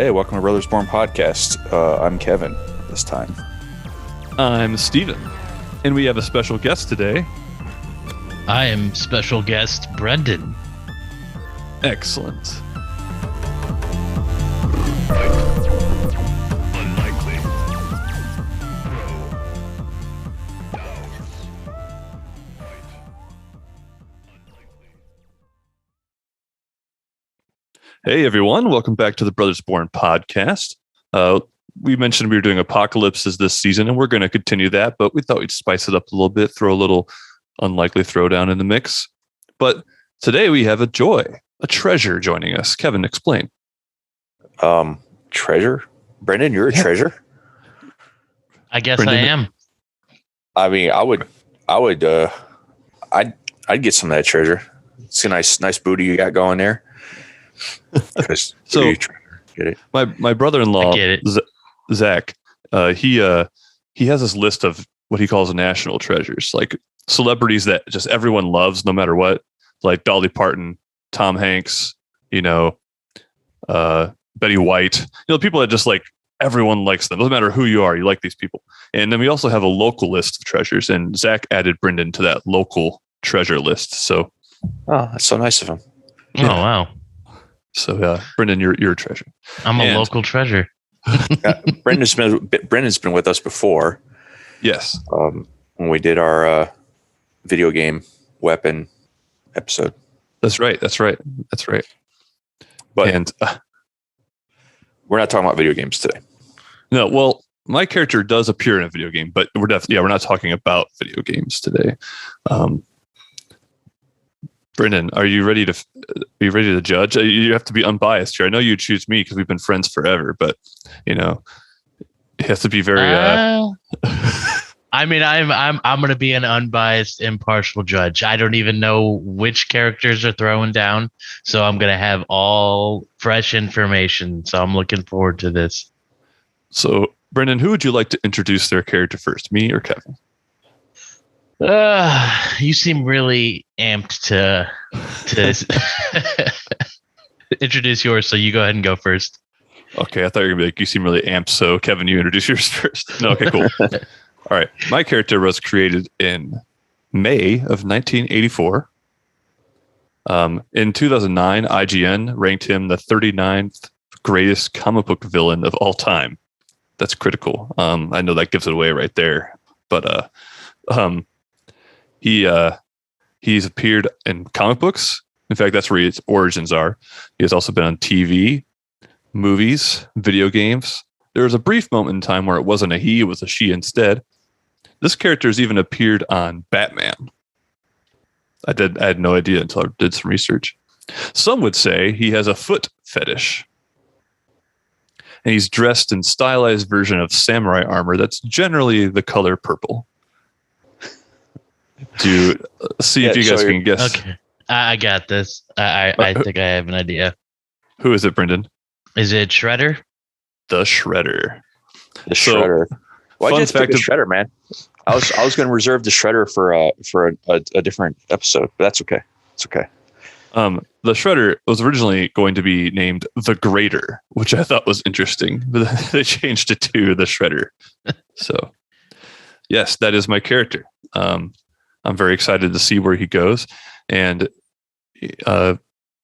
Hey, welcome to Brothers Born Podcast. I'm Kevin this time. I'm Steven, and we have a special guest today. I am special guest Brendan. Excellent. Hey everyone, welcome back to the Brothers Born podcast. We mentioned we were doing apocalypses this season, and we're going to continue that, but we thought we'd spice it up a little bit, throw a little unlikely throwdown in the mix. But today we have a treasure joining us. Kevin, explain. Treasure? Brendan, you're a treasure? I guess Brendan, I am. I mean, I'd get some of that treasure. It's a nice booty you got going there. So get it? My brother-in-law, I get it. Zach, he has this list of what he calls national treasures, like celebrities that just everyone loves no matter what, like Dolly Parton, Tom Hanks, Betty White, people that just like everyone likes them. Doesn't matter who you are, you like these people. And then we also have a local list of treasures, and Zach added Brendan to that local treasure list. So, oh, that's so nice of him. Oh, wow. So, Brendan, you're a treasure. I'm a local treasure. Brendan's been with us before. Yes. When we did our video game weapon episode. That's right. But we're not talking about video games today. No, well, my character does appear in a video game, but we're not talking about video games today. Brendan, are you ready to judge? You have to be unbiased here. I know you choose me because we've been friends forever, but it has to be very. I mean, I'm going to be an unbiased, impartial judge. I don't even know which characters are throwing down, so I'm going to have all fresh information. So I'm looking forward to this. So, Brendan, who would you like to introduce their character first, me or Kevin? You seem really amped to introduce yours, so you go ahead and go first. Okay, I thought you were going to be like, you seem really amped, so Kevin, you introduce yours first. No, okay, cool. All right, my character was created in May of 1984. In 2009, IGN ranked him the 39th greatest comic book villain of all time. That's critical. I know that gives it away right there, but he's appeared in comic books. In fact, that's where his origins are. He has also been on TV, movies, video games. There was a brief moment in time where it wasn't a he, it was a she instead. This character has even appeared on Batman. I had no idea until I did some research. Some would say he has a foot fetish. And he's dressed in stylized version of samurai armor that's generally the color purple. If you guys can guess. Okay, I got this. I think I have an idea. Who is it, Brendan? Is it Shredder? The Shredder. Shredder. Why'd you have to pick the Shredder, man? I was going to reserve the Shredder for a different episode, but that's okay. It's okay. The Shredder was originally going to be named the Greater, which I thought was interesting, but they changed it to the Shredder. So, yes, that is my character. I'm very excited to see where he goes, and I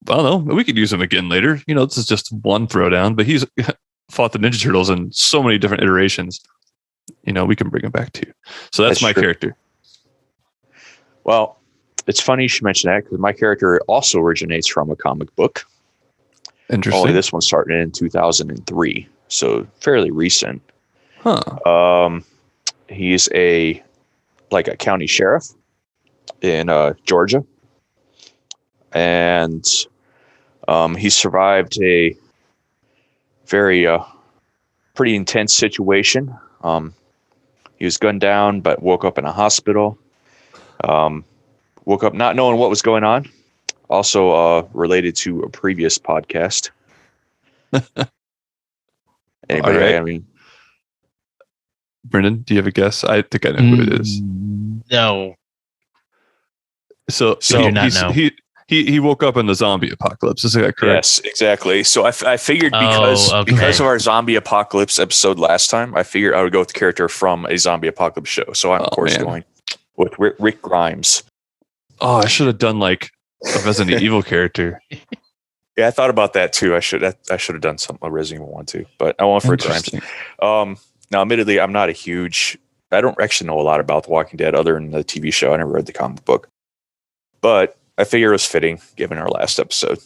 don't know. We could use him again later. This is just one throwdown, but he's fought the Ninja Turtles in so many different iterations. We can bring him back too. So that's my character. Well, it's funny you should mention that because my character also originates from a comic book. Interesting. Only this one started in 2003, so fairly recent. Huh. He's a county sheriff in Georgia, and he survived a very pretty intense situation. He was gunned down, but woke up in a hospital. Woke up not knowing what was going on. Also related to a previous podcast. Anybody? Right. I mean, Brendan, do you have a guess? I think I know who it is. No. So do not know. He woke up in the zombie apocalypse. Is that correct? Yes, exactly. So I figured because of our zombie apocalypse episode last time, I figured I would go with the character from a zombie apocalypse show. So I'm of course going with Rick Grimes. Oh, I should have done like a Resident Evil character. Yeah, I thought about that too. I should have done a Resident Evil one too, but I went for Rick Grimes. Now, admittedly, I don't actually know a lot about The Walking Dead other than the TV show. I never read the comic book, but I figure it was fitting given our last episode.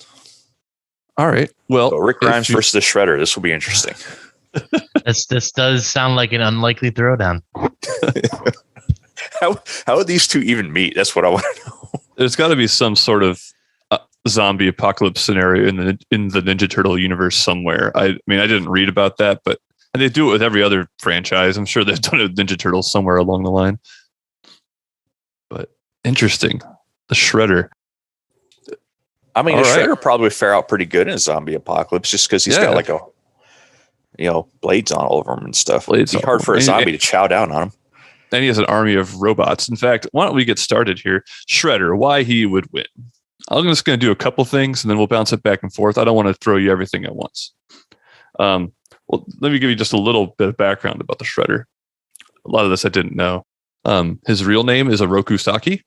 All right. Well, so Rick Grimes versus the Shredder. This will be interesting. This does sound like an unlikely throwdown. How would these two even meet? That's what I want to know. There's got to be some sort of zombie apocalypse scenario in the Ninja Turtle universe somewhere. I mean, I didn't read about that, but they do it with every other franchise. I'm sure they've done it with Ninja Turtles somewhere along the line. But interesting. The Shredder. I mean, the Shredder probably fare out pretty good in a zombie apocalypse just because he's got like blades on all of him and stuff. It's hard for a zombie to chow down on him. And he has an army of robots. In fact, why don't we get started here? Shredder, why he would win. I'm just going to do a couple things and then we'll bounce it back and forth. I don't want to throw you everything at once. Well, let me give you just a little bit of background about the Shredder. A lot of this I didn't know. His real name is Oroku Saki,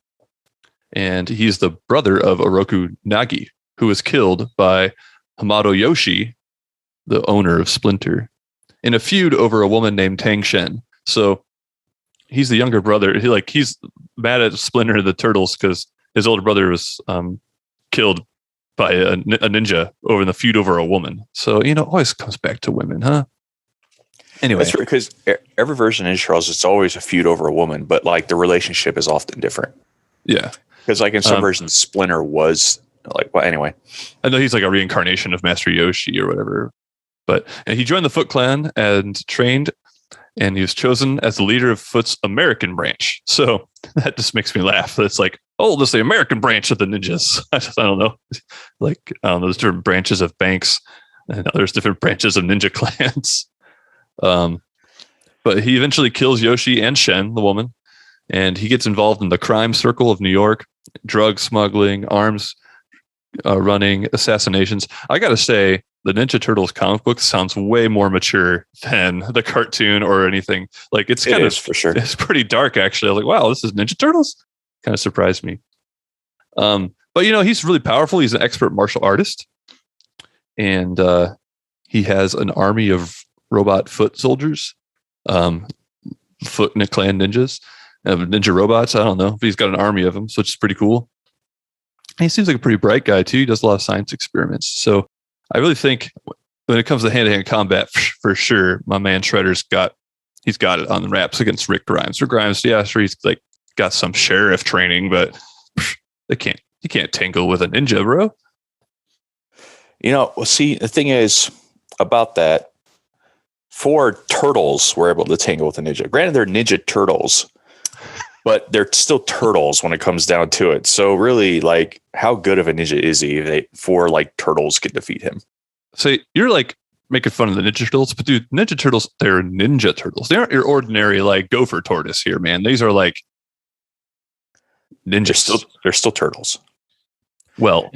and he's the brother of Oroku Nagi, who was killed by Hamato Yoshi, the owner of Splinter, in a feud over a woman named Tang Shen. So he's the younger brother. He's mad at Splinter the Turtles because his older brother was killed by a ninja over in the feud over a woman. So, always comes back to women, huh? Anyway. That's right, because every version of Ninja Turtles, it's always a feud over a woman, but like the relationship is often different. Yeah. Because like in some versions, Splinter was anyway. I know he's like a reincarnation of Master Yoshi or whatever. But he joined the Foot Clan and trained, and he was chosen as the leader of Foot's American branch. So that just makes me laugh. It's like, this is the American branch of the ninjas. I don't know. There's different branches of banks, and there's different branches of ninja clans. But he eventually kills Yoshi and Shen, the woman, and he gets involved in the crime circle of New York, drug smuggling, arms running, assassinations. I got to say, the Ninja Turtles comic book sounds way more mature than the cartoon or anything. Like it is for sure. It's pretty dark, actually. I was like, wow, this is Ninja Turtles? Kind of surprised me. But he's really powerful. He's an expert martial artist, and he has an army of robot foot soldiers, Foot Clan ninjas, ninja robots. I don't know, but he's got an army of them, so it's pretty cool. And he seems like a pretty bright guy too. He does a lot of science experiments. So I really think when it comes to hand-to-hand combat, for sure, my man Shredder's got it on the wraps against Rick Grimes. Rick Grimes, yeah, sure, he's like got some sheriff training, but you can't tangle with a ninja, bro. Well, see, the thing is about that, 4 turtles were able to tangle with a ninja. Granted, they're Ninja Turtles, but they're still turtles when it comes down to it. So really, like, how good of a ninja is he if 4 turtles can defeat him? So you're like making fun of the Ninja Turtles, but dude, Ninja Turtles, they're Ninja Turtles. They aren't your ordinary gopher tortoise here, man. These are like ninjas. They're still turtles. Well,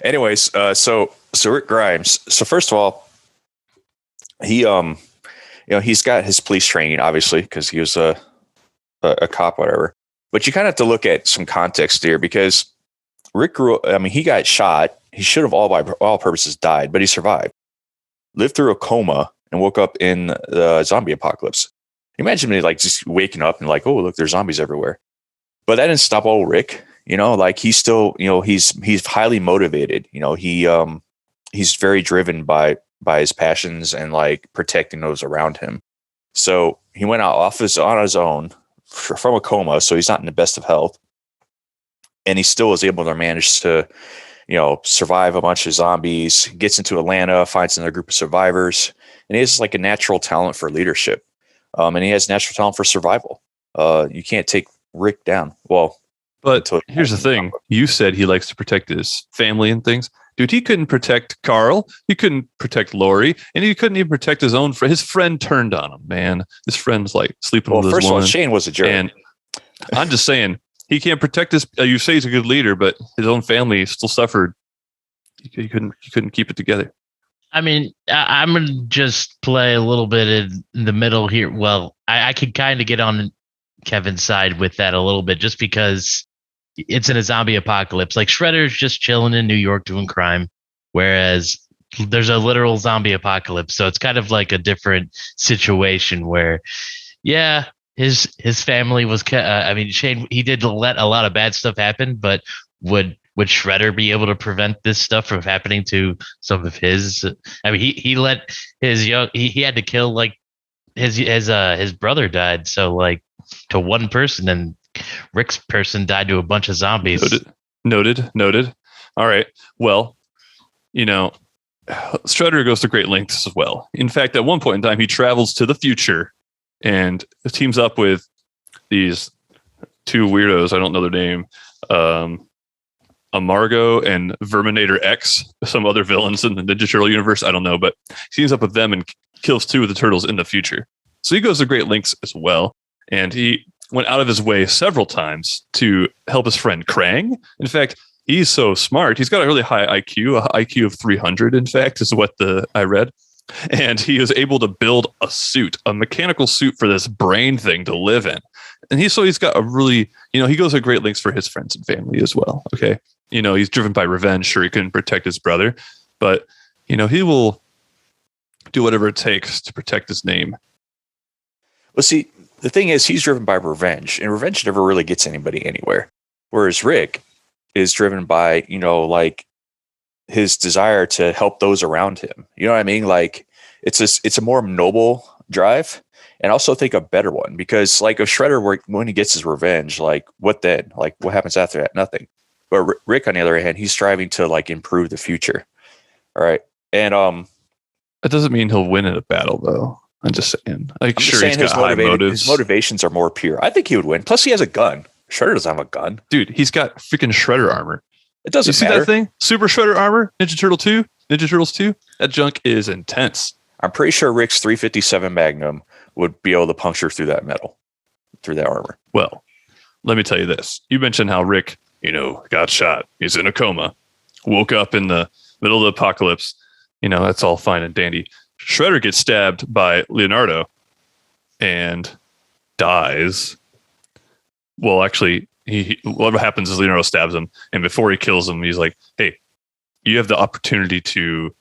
anyways, so Rick Grimes. So first of all, he he's got his police training, obviously, because he was a cop, whatever. But you kind of have to look at some context here, because Rick he got shot. He should have by all purposes died, but he survived, lived through a coma, and woke up in the zombie apocalypse. Imagine me just waking up and oh, look, there's zombies everywhere. But that didn't stop old Rick. He's still, he's highly motivated. He's very driven by his passions and protecting those around him. So he went out on his own from a coma. So he's not in the best of health, and he still was able to manage to, survive a bunch of zombies, gets into Atlanta, finds another group of survivors, and he has a natural talent for leadership. And he has natural talent for survival. You can't take Rick down. Well, but here's the thing. You said he likes to protect his family and things. Dude, he couldn't protect Carl. He couldn't protect Lori. And he couldn't even protect his own friend. His friend turned on him, man. His friend's sleeping with his woman. First of all, Shane was a jerk. And I'm just saying, he can't protect his. You say he's a good leader, but his own family still suffered. He couldn't keep it together. I mean, I'm going to just play a little bit in the middle here. Well, I could kind of get on Kevin's side with that a little bit just because it's in a zombie apocalypse. Like Shredder's just chilling in New York doing crime, whereas there's a literal zombie apocalypse. So it's kind of like a different situation where, yeah, his family was. I mean, Shane, he did let a lot of bad stuff happen, but would Shredder be able to prevent this stuff from happening to some of his? I mean, he let his young. He had to kill like his brother died. So like to one person, and Rick's person died to a bunch of zombies. Noted. All right. Well, Shredder goes to great lengths as well. In fact, at one point in time, he travels to the future and teams up with these two weirdos. I don't know their name. Amargo and Verminator X, some other villains in the Ninja Turtle universe. I don't know, but he teams up with them and kills two of the turtles in the future. So he goes to great lengths as well. And he went out of his way several times to help his friend Krang. In fact, he's so smart. He's got a really high IQ, a IQ of 300, in fact, is what I read. And he was able to build a suit, a mechanical suit for this brain thing to live in. And he's got a really, he goes to great lengths for his friends and family as well. Okay. He's driven by revenge. Sure, he couldn't protect his brother, but, he will do whatever it takes to protect his name. Well, see, the thing is, he's driven by revenge, and revenge never really gets anybody anywhere. Whereas Rick is driven by, like his desire to help those around him. You know what I mean? Like it's a more noble drive, and also think a better one, because like a Shredder, when he gets his revenge, like what then? Like what happens after that? Nothing. But Rick, on the other hand, he's striving to like improve the future. All right. And that doesn't mean he'll win in a battle, though. I'm just saying. Like, sure, he's got high motives. His motivations are more pure. I think he would win. Plus, he has a gun. Shredder doesn't have a gun. Dude, he's got freaking Shredder armor. It doesn't matter. See that thing? Super Shredder armor? Ninja Turtles 2? That junk is intense. I'm pretty sure Rick's 357 Magnum would be able to puncture through that metal, through that armor. Well, let me tell you this. You mentioned how Rick, got shot. He's in a coma. Woke up in the middle of the apocalypse. That's all fine and dandy. Shredder gets stabbed by Leonardo and dies. Well, actually, what happens is Leonardo stabs him, and before he kills him, he's like, "Hey, you have the opportunity to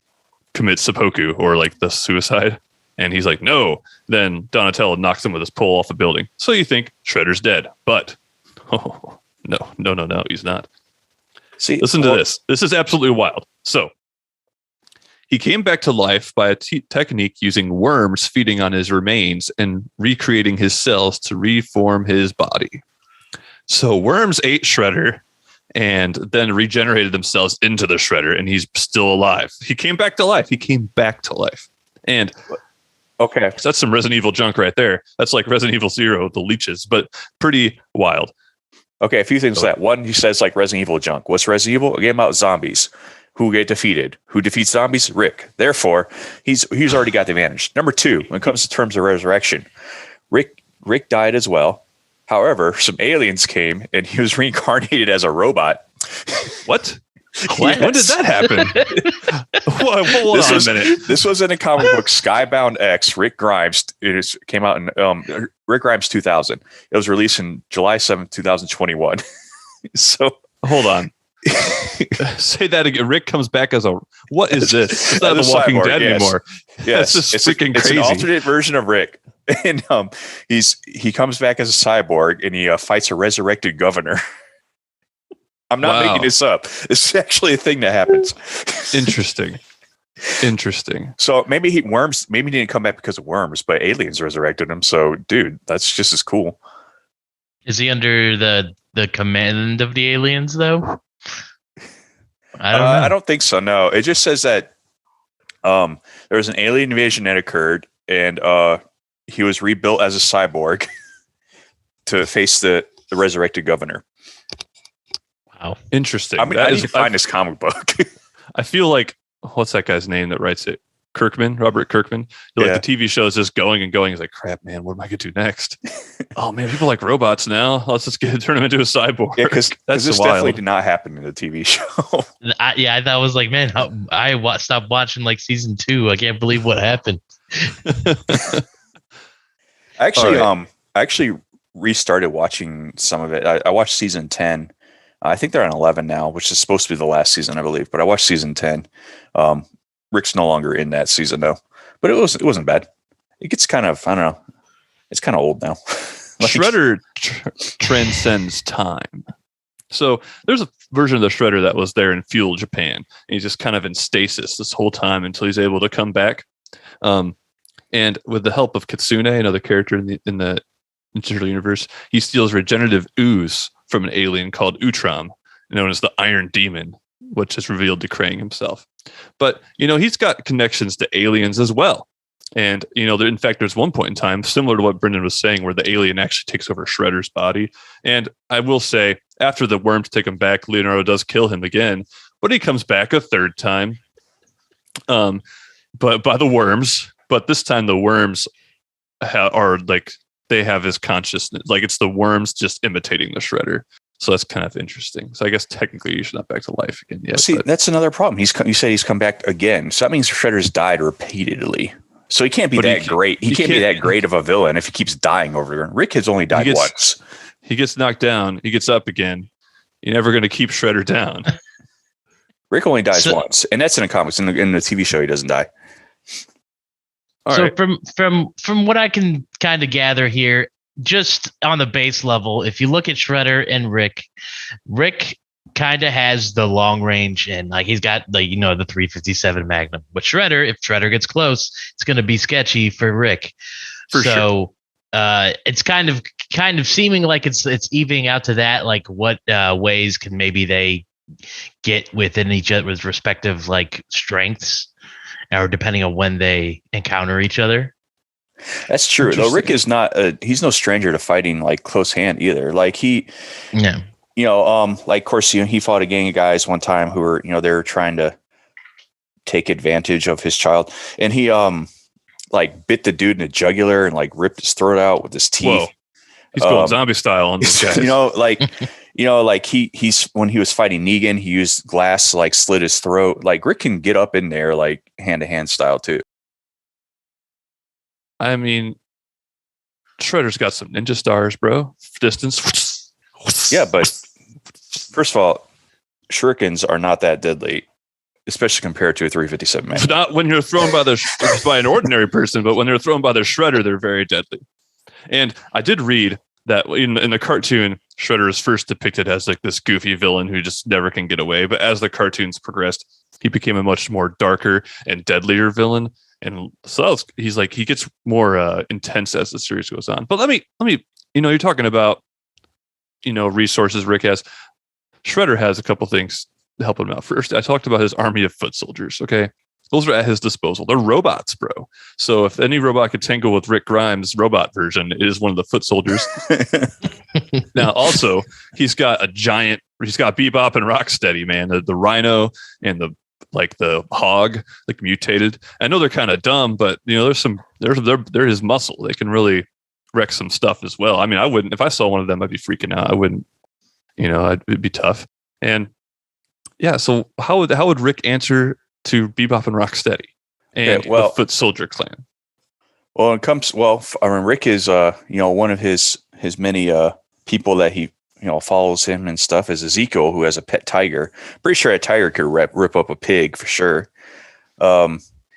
commit seppuku, or like the suicide." And he's like, "No." Then Donatello knocks him with his pole off a building. So you think Shredder's dead, but no, he's not. See, listen to this. This is absolutely wild. So he came back to life by a technique using worms feeding on his remains and recreating his cells to reform his body. So worms ate Shredder and then regenerated themselves into the Shredder, and he's still alive. He came back to life. And okay, so that's some Resident Evil junk right there. That's like Resident Evil 0, the leeches, but pretty wild. Okay, a few things to that. One, he says like Resident Evil junk. What's Resident Evil? A game about zombies. Who get defeated? Who defeats zombies? Rick. Therefore, he's already got the advantage. Number two, when it comes to terms of resurrection, Rick died as well. However, some aliens came and he was reincarnated as a robot. What? Yes. When did that happen? Hold on a minute. This was in a comic book, Skybound X. Rick Grimes. Came out in Rick Grimes 2000. It was released in July 7th, 2021. So hold on. Say that again. Rick comes back as a. What is this? It's not The Walking Dead anymore. Yes, it's freaking crazy. It's an alternate version of Rick, and he comes back as a cyborg and he fights a resurrected governor. I'm not making this up. This is actually a thing that happens. Interesting. So maybe he didn't come back because of worms, but aliens resurrected him. So, dude, that's just as cool. Is he under the command of the aliens, though? I don't know. I don't think so. No, it just says that there was an alien invasion that occurred, and he was rebuilt as a cyborg to face the resurrected governor. Wow, interesting. I mean, I need to find this comic book. I feel like, what's that guy's name that writes it? Robert Kirkman. Like Yeah. the TV show is just going and going. He's like, crap, man, what am I gonna do next? Oh man, people like robots now. Let's just turn him into a cyborg. Yeah, because that's this wild. definitely did not happen in the TV show. I thought was like, man, stopped watching like season 2. I can't believe what happened. Actually, All I actually restarted watching some of it. I watched season 10. I think they're on 11 now, which is supposed to be the last season, I believe. But I watched season 10. Rick's no longer in that season though, but it wasn't bad. It gets kind of, I don't know, it's kind of old now. Shredder transcends time. So there's a version of the Shredder that was there in feudal Japan. And he's just kind of in stasis this whole time until he's able to come back. And with the help of Kitsune, another character in the Turtle universe, he steals regenerative ooze from an alien called Utram, known as the Iron Demon, which is revealed to Krang himself. But, he's got connections to aliens as well. And, in fact, there's one point in time, similar to what Brendan was saying, where the alien actually takes over Shredder's body. And I will say, after the worms take him back, Leonardo does kill him again, but he comes back a third time. But by the worms. But this time the worms are like, they have his consciousness. Like it's the worms just imitating the Shredder. So that's kind of interesting. So I guess technically he's not back to life again yet. See, that's another problem. You said he's come back again. So that means Shredder's died repeatedly. So he can't be that great. He can't be that great of a villain if he keeps dying over there. Rick has only died once. He gets knocked down. He gets up again. You're never going to keep Shredder down. Rick only dies once. And that's in the comics. In the TV show, he doesn't die. All right. From what I can kind of gather here, just on the base level, if you look at Shredder and Rick kind of has the long range and like he's got the 357 Magnum. But Shredder, if Shredder gets close, it's going to be sketchy for Rick. For sure. It's kind of seeming like it's evening out to that. Like what ways can maybe they get within each other's respective like strengths, or depending on when they encounter each other. That's true. Though Rick is he's no stranger to fighting like close hand either. Like like of course, he fought a gang of guys one time who were, they were trying to take advantage of his child, and he like bit the dude in the jugular and like ripped his throat out with his teeth. Whoa. He's going zombie style on those guys. He's when he was fighting Negan, he used glass to like slit his throat. Like Rick can get up in there like hand to hand style too. I mean, Shredder's got some ninja stars, bro. Distance. Yeah, but first of all, shurikens are not that deadly, especially compared to a 357 man. Not when you're thrown by an ordinary person, but when they're thrown by the Shredder, they're very deadly. And I did read that in the cartoon, Shredder is first depicted as like this goofy villain who just never can get away. But as the cartoons progressed, he became a much more darker and deadlier villain. And so he gets more intense as the series goes on. But let me, you're talking about, resources Rick has. Shredder has a couple things to help him out. First, I talked about his army of foot soldiers. Okay. Those are at his disposal. They're robots, bro. So if any robot could tangle with Rick Grimes' robot version, it is one of the foot soldiers. Now, also, he's got Bebop and Rocksteady, man. The Rhino and the hog, like mutated. I know they're kind of dumb, but they're his muscle. They can really wreck some stuff as well. I mean, I wouldn't, if I saw one of them, I'd be freaking out. I wouldn't, it'd be tough. And yeah, so how would Rick answer to Bebop and Rocksteady and the Foot Soldier Clan? Well, Rick is one of his many people that he follows him and stuff is Ezekiel, who has a pet tiger. Pretty sure a tiger could rip up a pig for sure.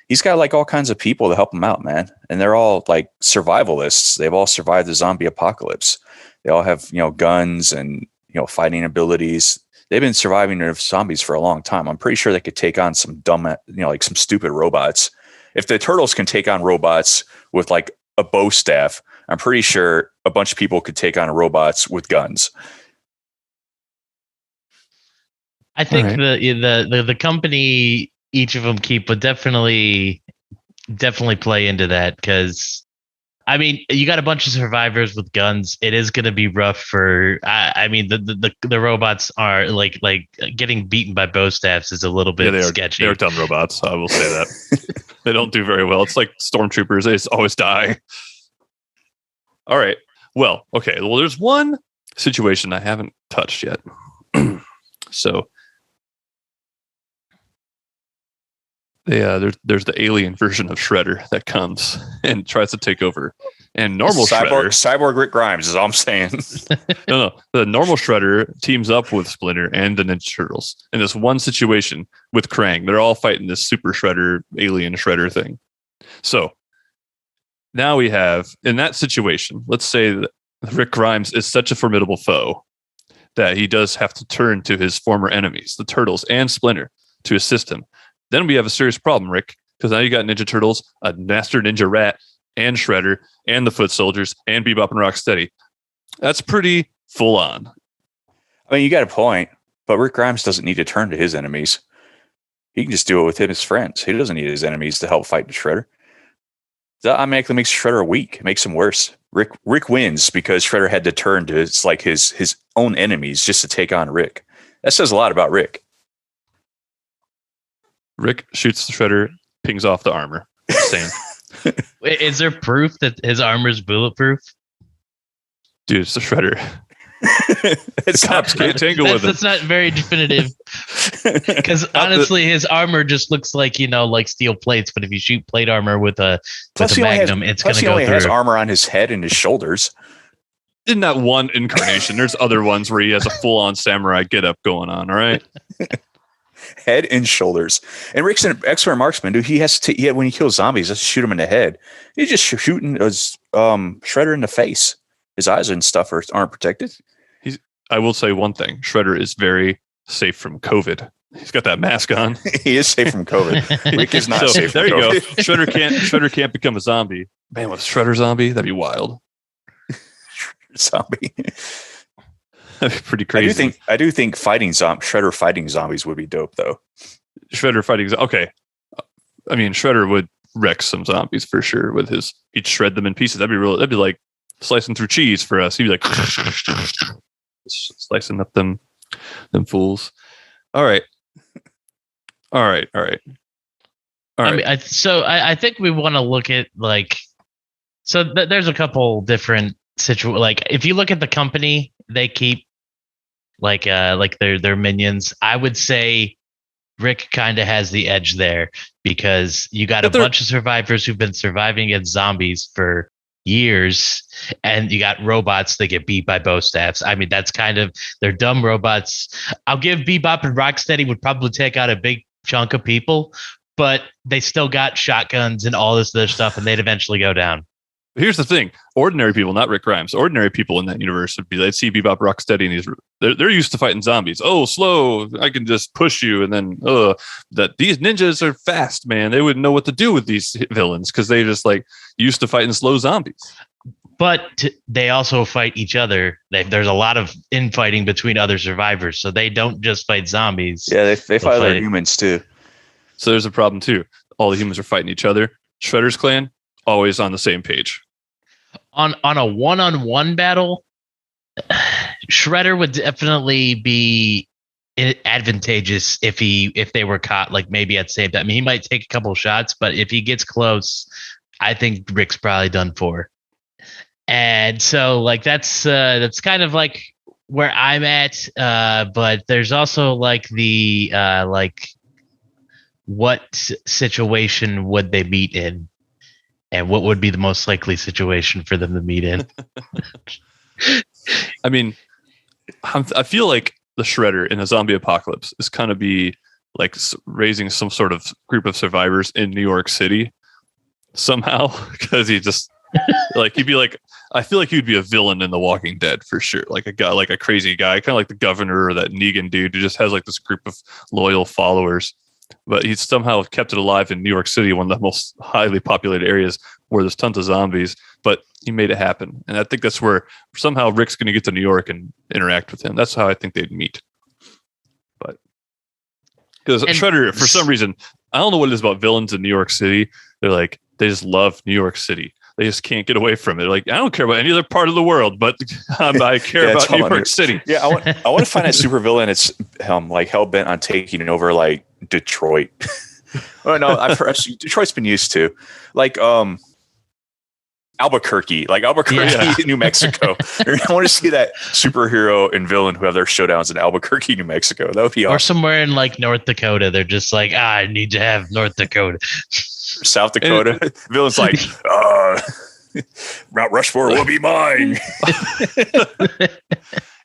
He's got like all kinds of people to help him out, man. And they're all like survivalists. They've all survived the zombie apocalypse. They all have, guns and, fighting abilities. They've been surviving the zombies for a long time. I'm pretty sure they could take on some dumb, like some stupid robots. If the Turtles can take on robots with like a bow staff, I'm pretty sure a bunch of people could take on robots with guns. I think the company each of them keep would definitely play into that, because I mean, you got a bunch of survivors with guns. It is going to be rough for. I mean, the robots are like getting beaten by bow staffs is a little bit sketchy. They're dumb robots. I will say that. They don't do very well. It's like stormtroopers. They just always die. All right. Well, okay. Well, there's one situation I haven't touched yet. So there's the alien version of Shredder that comes and tries to take over. And normal Cyborg Rick Grimes is all I'm saying. No. The normal Shredder teams up with Splinter and the Ninja Turtles in this one situation with Krang. They're all fighting this super Shredder, alien Shredder thing. So now we have, in that situation, let's say that Rick Grimes is such a formidable foe that he does have to turn to his former enemies, the Turtles and Splinter, to assist him. Then we have a serious problem, Rick, because now you got Ninja Turtles, a Master Ninja Rat, and Shredder, and the Foot Soldiers, and Bebop and Rocksteady. That's pretty full on. I mean, you got a point, but Rick Grimes doesn't need to turn to his enemies. He can just do it with his friends. He doesn't need his enemies to help fight the Shredder. That automatically makes Shredder weak. It makes him worse. Rick wins because Shredder had to turn to his own enemies just to take on Rick. That says a lot about Rick. Rick shoots the Shredder, pings off the armor. Same. Wait, is there proof that his armor is bulletproof? Dude, it's the Shredder. The cops can't tangle with it. That's not very definitive. Because honestly, his armor just looks like, like steel plates. But if you shoot plate armor with a Magnum, it's going to go through. He only has armor on his head and his shoulders. In that one incarnation, there's other ones where he has a full-on samurai get-up going on, all right? Head and shoulders. And Rick's an expert marksman, dude. He has to when he kills zombies, let's shoot him in the head. He's just shooting his Shredder in the face. His eyes and stuff aren't protected. I will say one thing. Shredder is very safe from COVID. He's got that mask on. He is safe from COVID. Rick is not safe from COVID. There you go. Shredder can't become a zombie. Man, with Shredder zombie, that'd be wild. Zombie. That'd be pretty crazy. I do think Shredder fighting zombies would be dope, though. Shredder fighting. Okay. I mean, Shredder would wreck some zombies for sure with he'd shred them in pieces. That'd be like slicing through cheese for us. He'd be like slicing up them fools. All right. I mean, I think we want to look at there's a couple different situations. Like if you look at the company they keep, like their minions, I would say Rick kind of has the edge there because you got a bunch of survivors who've been surviving against zombies for years, and you got robots that get beat by bow staffs. I mean, that's they're dumb robots. I'll give Bebop and Rocksteady would probably take out a big chunk of people, but they still got shotguns and all this other stuff, and they'd eventually go down. Here's the thing: ordinary people, not Rick Grimes, ordinary people in that universe they'd see Bebop, Rocksteady, and they're used to fighting zombies. Oh, slow! I can just push you, and then that these ninjas are fast, man. They wouldn't know what to do with these villains because they just used to fighting slow zombies. But they also fight each other. There's a lot of infighting between other survivors, so they don't just fight zombies. Yeah, they fight other humans too. So there's a problem too. All the humans are fighting each other. Shredder's clan always on the same page. On a one-on-one battle, Shredder would definitely be advantageous if they were caught maybe at the same time. I mean, he might take a couple shots, but if he gets close, I think Rick's probably done for. And so that's kind of where I'm at. But there's also what situation would they meet in? And what would be the most likely situation for them to meet in? I mean, I feel like the Shredder in a zombie apocalypse is kind of be raising some sort of group of survivors in New York City somehow, because he just he'd be I feel like he'd be a villain in The Walking Dead for sure. Like a guy, like a crazy guy, kind of like the governor or that Negan dude who just has this group of loyal followers. But he's somehow kept it alive in New York City, one of the most highly populated areas where there's tons of zombies. But he made it happen. And I think that's where somehow Rick's going to get to New York and interact with him. That's how I think they'd meet. But because Shredder, for some reason, I don't know what it is about villains in New York City. They just love New York City. They just can't get away from it. I don't care about any other part of the world, but I care about New York City. Yeah, I want to find that supervillain. It's hell bent on taking over Detroit. Oh no, I've heard Detroit's been used to, like Albuquerque, New Mexico. I want to see that superhero and villain who have their showdowns in Albuquerque, New Mexico. That would be awesome. Or somewhere in like North Dakota. They're just like, I need to have North Dakota. South Dakota. Villain's like, Mount Rushmore will be mine.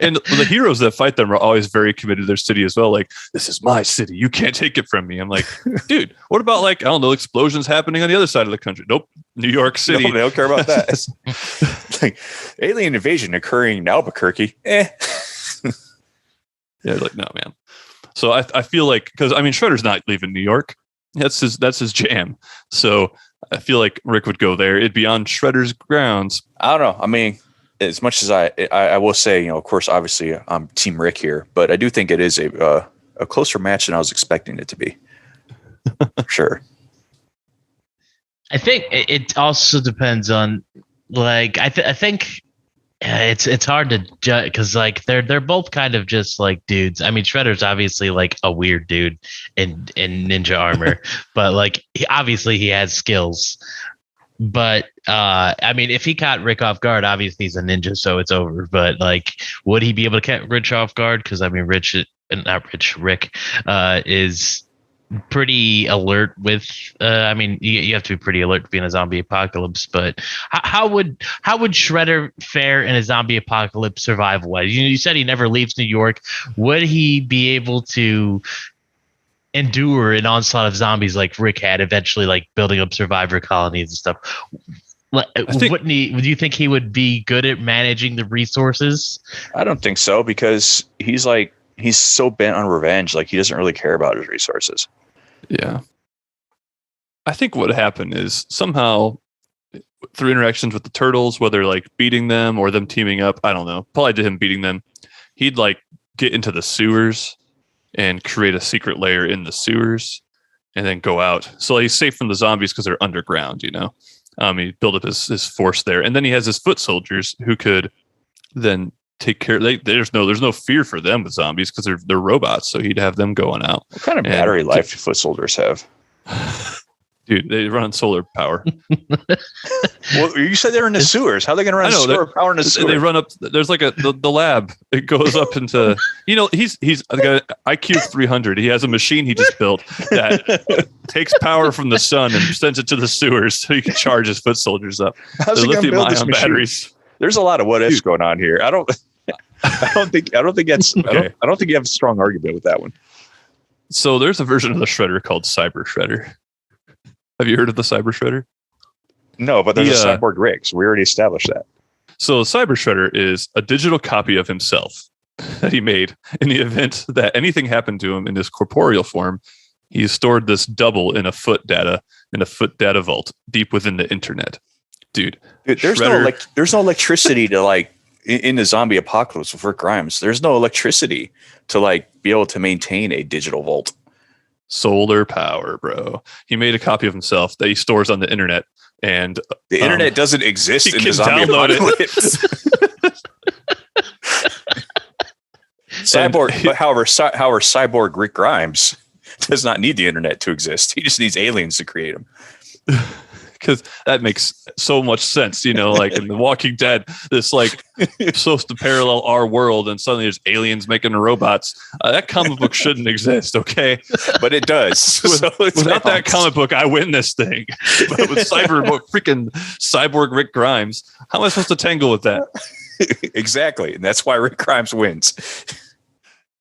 And the heroes that fight them are always very committed to their city as well. like, this is my city, you can't take it from me. I'm like, dude, what about like, I don't know, explosions happening on the other side of the country? Nope, New York City. No, they don't care about that. Like alien invasion occurring in Albuquerque. Yeah, like, no, man. So I feel like, because I mean, Shredder's not leaving New York. That's his jam. So I feel like Rick would go there. It'd be on Shredder's grounds. I don't know. I mean, as much as I will say, of course, obviously I'm Team Rick here, but I do think it is a closer match than I was expecting it to be. Sure. I think it also depends on, like, I think it's hard to judge because like they're both kind of just like dudes. I mean, Shredder's obviously like a weird dude in ninja armor, but like obviously he has skills. But I mean, if he caught Rick off guard, obviously he's a ninja, so it's over. But like, would he be able to catch Rich off guard? Because I mean, Rick is pretty alert with. I mean, you have to be pretty alert to be in a zombie apocalypse. But how would Shredder fare in a zombie apocalypse survival wise? You said he never leaves New York. Would he be able to endure an onslaught of zombies like Rick had, eventually like building up survivor colonies and stuff? Do you think he would be good at managing the resources? I don't think so, because he's so bent on revenge. Like, he doesn't really care about his resources. Yeah. I think what happened is somehow through interactions with the Turtles, whether like beating them or them teaming up, I don't know, probably did him beating them, he'd like get into the sewers and create a secret lair in the sewers and then go out. So he's safe from the zombies because they're underground, he built up his force there. And then he has his foot soldiers who could then take care. There's no fear for them with zombies because they're robots. So he'd have them going out. What kind of battery life do foot soldiers have? Dude, they run on solar power. Well, you said they're in the sewers. How are they going to run solar power in the sewer? They run up. There's like the lab. It goes up into. He's got IQ 300. He has a machine he just built that takes power from the sun and sends it to the sewers so he can charge his foot soldiers up. How's he lithium ion batteries. There's a lot of what ifs going on here. I don't think that's. Okay. I don't think you have a strong argument with that one. So there's a version of the Shredder called Cyber Shredder. Have you heard of the Cyber Shredder? No, but there's a cyborg Rick, so we already established that. So Cyber Shredder is a digital copy of himself that he made in the event that anything happened to him in his corporeal form. He stored this double in a foot data vault deep within the internet. Dude, there's no electricity to like in the zombie apocalypse with Rick Grimes. There's no electricity to like be able to maintain a digital vault. Solar power, bro. He made a copy of himself that he stores on the internet, and the internet doesn't exist in the zombie apocalypse. However, cyborg Rick Grimes does not need the internet to exist. He just needs aliens to create him. Because that makes so much sense, like in The Walking Dead, this like supposed to parallel our world, and suddenly there's aliens making robots. That comic book shouldn't exist, okay? But it does. Without that comic book, I win this thing. But with freaking cyborg Rick Grimes, how am I supposed to tangle with that? Exactly, and that's why Rick Grimes wins.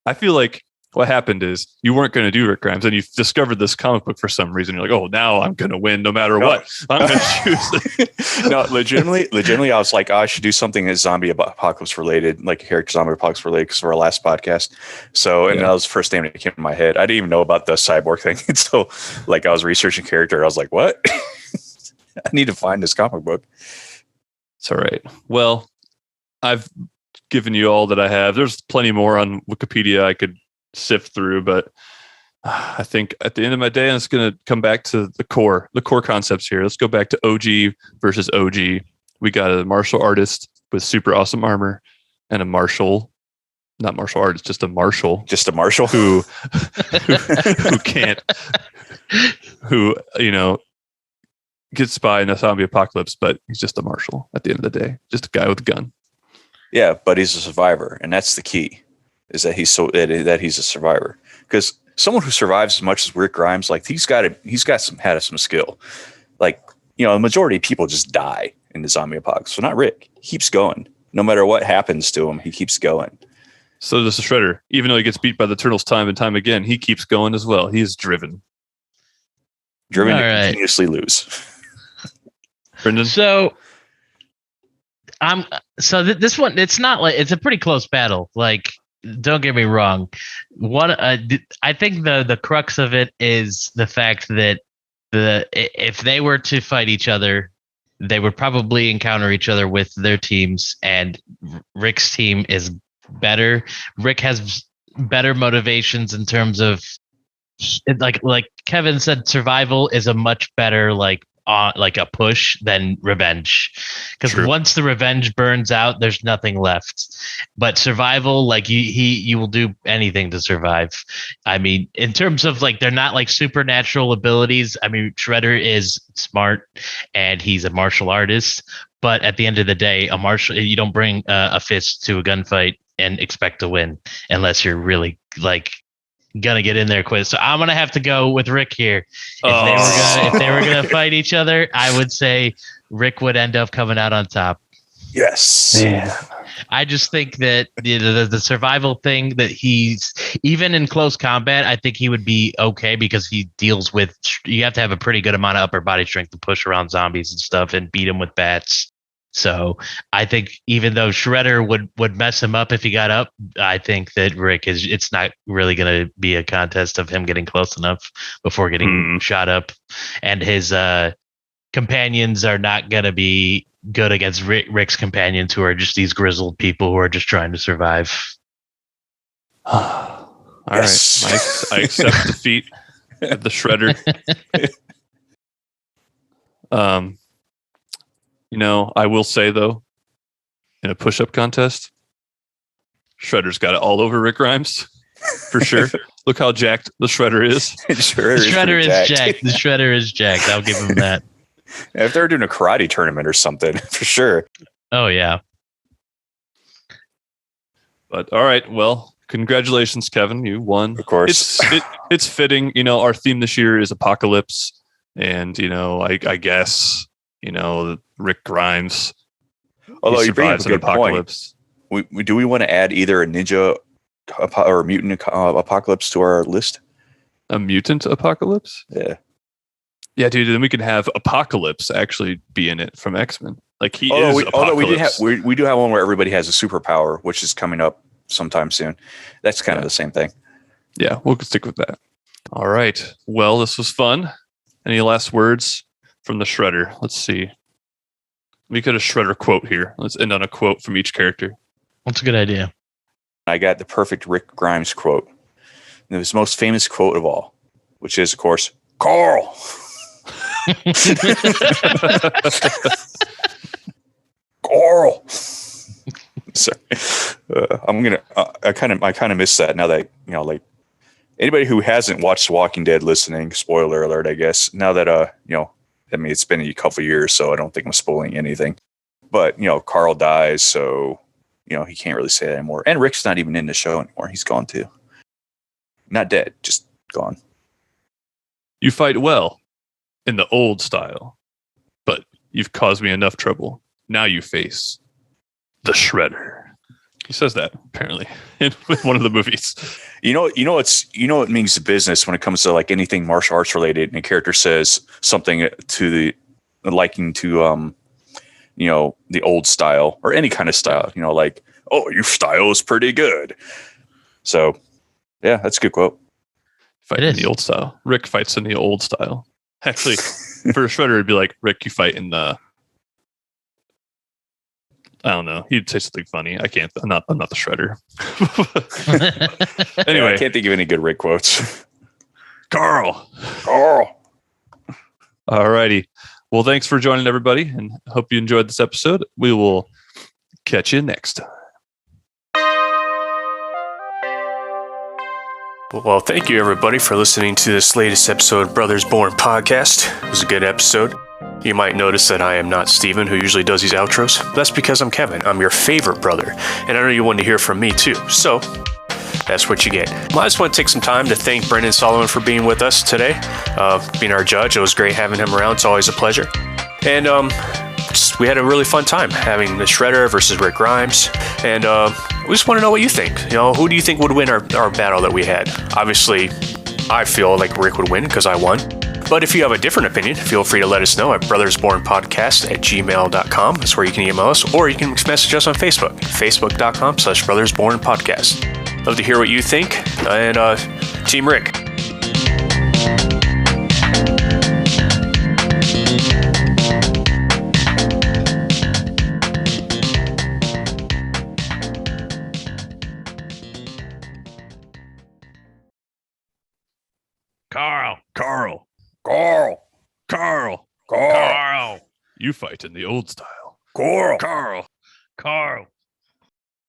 I feel like what happened is you weren't going to do Rick Grimes, and you discovered this comic book for some reason. You're like, oh, now I'm going to win no matter what. I'm going to choose. No, legitimately, I was like, I should do something that's zombie apocalypse related, like a character zombie apocalypse related, because for our last podcast. So, and that was the first name that came to my head. I didn't even know about the cyborg thing. And so, like, I was researching character. I was like, what? I need to find this comic book. It's all right. Well, I've given you all that I have. There's plenty more on Wikipedia I could sift through, but I think at the end of my day, I'm just going to come back to the core concepts here. Let's go back to OG versus OG. We got a martial artist with super awesome armor and a martial not martial artist, just a marshal. Just a marshal who can't, who, gets by in a zombie apocalypse, but he's just a marshal at the end of the day. Just a guy with a gun. Yeah, but he's a survivor. And that's the key, is that he's a survivor. Because someone who survives as much as Rick Grimes, like he's had some skill. Like, the majority of people just die in the zombie apocalypse. So not Rick. He keeps going. No matter what happens to him, he keeps going. So does the Shredder. Even though he gets beat by the Turtles time and time again, he keeps going as well. He is driven. Driven to continuously lose. Brendan? So this one, it's not like it's a pretty close battle. Like, don't get me wrong. I think the crux of it is the fact that if they were to fight each other, they would probably encounter each other with their teams, and Rick's team is better. Rick has better motivations in terms of like Kevin said, survival is a much better like a push than revenge, because once the revenge burns out, there's nothing left. But survival, like you will do anything to survive. I mean, in terms of like, they're not like supernatural abilities. I mean, Shredder is smart and he's a martial artist, but at the end of the day, you don't bring a fist to a gunfight and expect to win unless you're really like gonna get in there quick. So I'm gonna have to go with Rick here. If they were gonna fight each other, I would say Rick would end up coming out on top. Yes. Yeah. I just think that the survival thing, that he's even in close combat, I think he would be okay, because he deals with, you have to have a pretty good amount of upper body strength to push around zombies and stuff and beat them with bats. So I think even though Shredder would mess him up if he got up, I think that Rick it's not really going to be a contest of him getting close enough before getting shot up. And his companions are not going to be good against Rick's companions, who are just these grizzled people who are just trying to survive. All right. I accept defeat of the Shredder. I will say, though, in a push-up contest, Shredder's got it all over Rick Grimes, for sure. Look how jacked the Shredder is. The Shredder is jacked. The Shredder is jacked. I'll give him that. If they're doing a karate tournament or something, for sure. Oh, yeah. But, all right, well, congratulations, Kevin. You won. Of course. It's fitting. Our theme this year is apocalypse. And, I guess... Rick Grimes. Although you bring up a good apocalypse. Point. Do we want to add either a ninja or mutant apocalypse to our list? A mutant apocalypse? Yeah. Yeah, dude. Then we could have Apocalypse actually be in it from X-Men. Like we do have one where everybody has a superpower, which is coming up sometime soon. That's kind of the same thing. Yeah, we'll stick with that. All right. Well, this was fun. Any last words from the Shredder? Let's see. We got a Shredder quote here. Let's end on a quote from each character. That's a good idea. I got the perfect Rick Grimes quote. His most famous quote of all, which is, of course, Carl. Carl. Sorry. I kind of miss that now that, like anybody who hasn't watched Walking Dead listening, spoiler alert, I guess, now that, it's been a couple of years, so I don't think I'm spoiling anything. But, Carl dies, so, he can't really say that anymore. And Rick's not even in the show anymore. He's gone too. Not dead, just gone. You fight well in the old style, but you've caused me enough trouble. Now you face the Shredder. He says that apparently in one of the movies. What means the business when it comes to like anything martial arts related, and a character says something to the liking to the old style or any kind of style. Like, oh, your style is pretty good. So, yeah, that's a good quote. Fight in the old style. Rick fights in the old style. Actually, for Shredder, it'd be like, Rick, you fight in the. I don't know. He'd say something funny. I can't. I'm not the Shredder. Anyway, I can't think of any good Rick quotes. Carl. All righty. Well, thanks for joining, everybody, and hope you enjoyed this episode. We will catch you next time. Well, thank you everybody for listening to this latest episode of Brothers Born podcast. It was a good episode. You might notice that I am not Steven, who usually does these outros. That's because I'm Kevin. I'm your favorite brother. And I know you want to hear from me too. So that's what you get. Well, I just want to take some time to thank Brendan Solomon for being with us today, being our judge. It was great having him around. It's always a pleasure. And we had a really fun time having the Shredder versus Rick Grimes. And we just want to know what you think. Who do you think would win our battle that we had? Obviously, I feel like Rick would win because I won. But if you have a different opinion, feel free to let us know at brothersbornpodcast@gmail.com. That's where you can email us, or you can message us on Facebook, facebook.com/brothersbornpodcast. Love to hear what you think. And Team Rick. Carl. You fight in the old style. Carl.